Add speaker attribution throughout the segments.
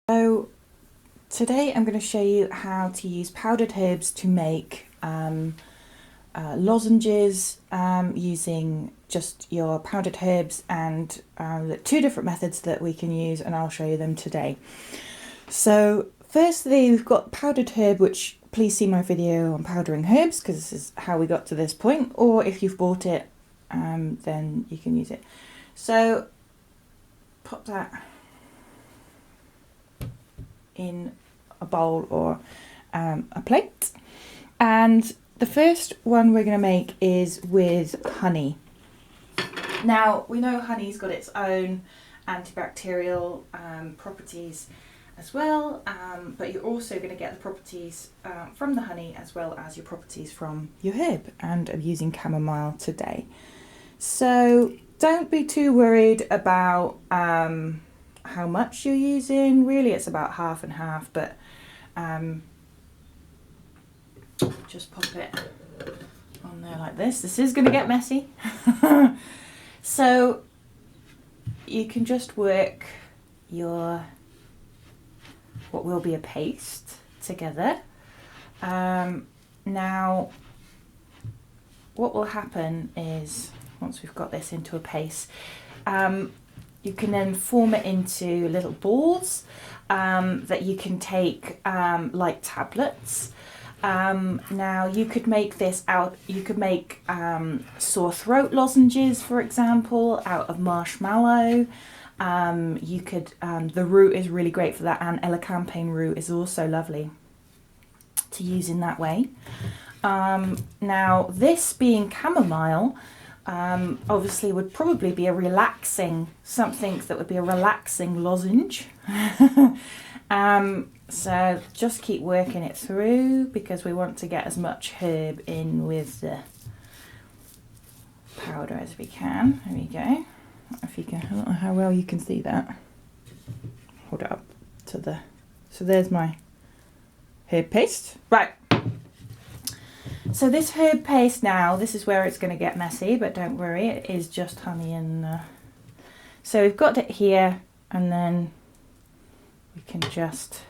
Speaker 1: So today I'm going to show you how to use powdered herbs to make lozenges using just your powdered herbs, and two different methods that we can use, and I'll show you them today. So firstly, we've got powdered herb, which please see my video on powdering herbs because this is how we got to this point, or if you've bought it then you can use it. So pop that in a bowl or a plate, and the first one we're going to make is with honey. Now we know honey's got its own antibacterial properties as well, but you're also going to get the properties from the honey as well as your properties from your herb, and I'm using chamomile today. So don't be too worried about how much you're using. Really it's about half and half, but just pop it on there like this. This is going to get messy. So you can just work your what will be a paste together. Now what will happen is, once we've got this into a paste, you can then form it into little balls that you can take like tablets. Now you could make this out, you could make sore throat lozenges, for example, out of marshmallow. You could, the root is really great for that, and elecampane root is also lovely to use in that way. Now this being chamomile, obviously would probably be a relaxing, something that would be a relaxing lozenge. So just keep working it through because we want to get as much herb in with the powder as we can. There we go. If you can, I don't know how well you can see that. Hold it up to the, so there's my herb paste. Right. So this herb paste now, this is where it's going to get messy, but don't worry, it is just honey and so we've got it here, and then we can just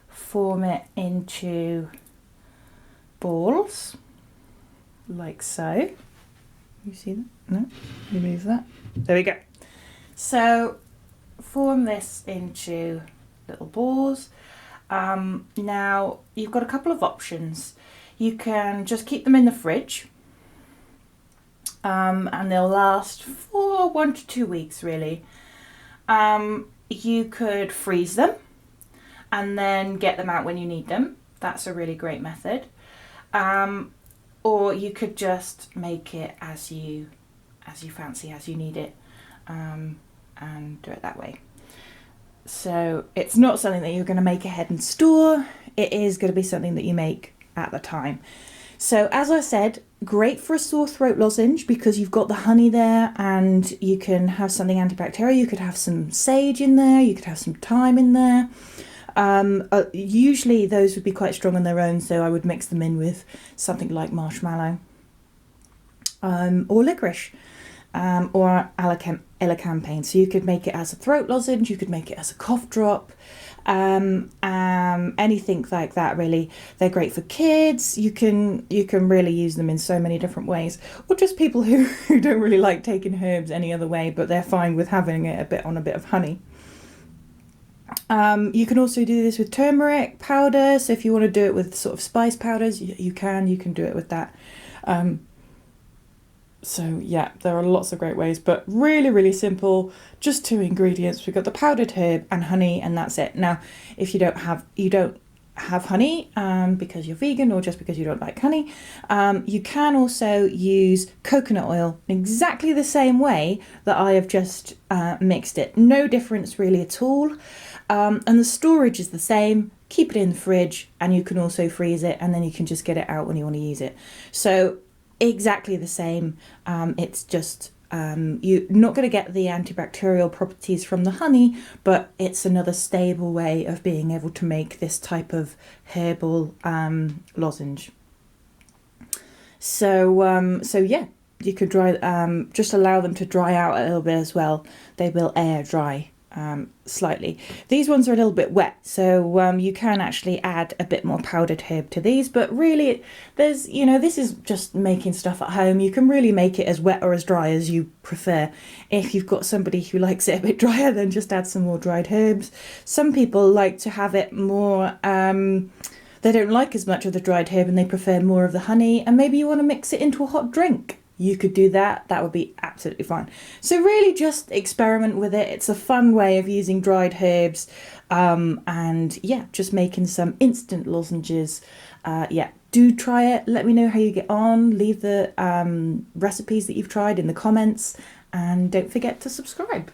Speaker 1: form it into balls like so. You see that? No? Remove that. There we go. So form this into little balls. Now you've got a couple of options. You can just keep them in the fridge and they'll last for 1 to 2 weeks really. You could freeze them and then get them out when you need them. That's a really great method. Or you could just make it as you fancy, as you need it, and do it that way. So it's not something that you're going to make ahead and store. It is going to be something that you make at the time. So as I said, great for a sore throat lozenge because you've got the honey there, and you can have something antibacterial. You could have some sage in there, you could have some thyme in there. Usually those would be quite strong on their own, so I would mix them in with something like marshmallow or licorice or elecampane. So you could make it as a throat lozenge, you could make it as a cough drop, anything like that really. They're great for kids. You can really use them in so many different ways, or just people who don't really like taking herbs any other way, but they're fine with having it a bit of honey. You can also do this with turmeric powder, so if you want to do it with sort of spice powders, you can do it with that. So yeah, there are lots of great ways, but really simple, just 2 ingredients. We've got the powdered herb and honey, and that's it. Now if you don't have honey because you're vegan, or just because you don't like honey, you can also use coconut oil in exactly the same way that I have just mixed it. No difference really at all. And the storage is the same. Keep it in the fridge, and you can also freeze it, and then you can just get it out when you want to use it. So exactly the same. It's just you're not going to get the antibacterial properties from the honey, but it's another stable way of being able to make this type of herbal lozenge. So yeah, you could dry, just allow them to dry out a little bit as well. They will air dry slightly. These ones are a little bit wet, so you can actually add a bit more powdered herb to these, but really there's, you know, this is just making stuff at home. You can really make it as wet or as dry as you prefer. If you've got somebody who likes it a bit drier, then just add some more dried herbs. Some people like to have it more, they don't like as much of the dried herb and they prefer more of the honey, and maybe you want to mix it into a hot drink. You could do that. That would be absolutely fine. So really just experiment with it. It's a fun way of using dried herbs, and yeah, just making some instant lozenges. Yeah, do try it. Let me know how you get on. Leave the recipes that you've tried in the comments, and don't forget to subscribe.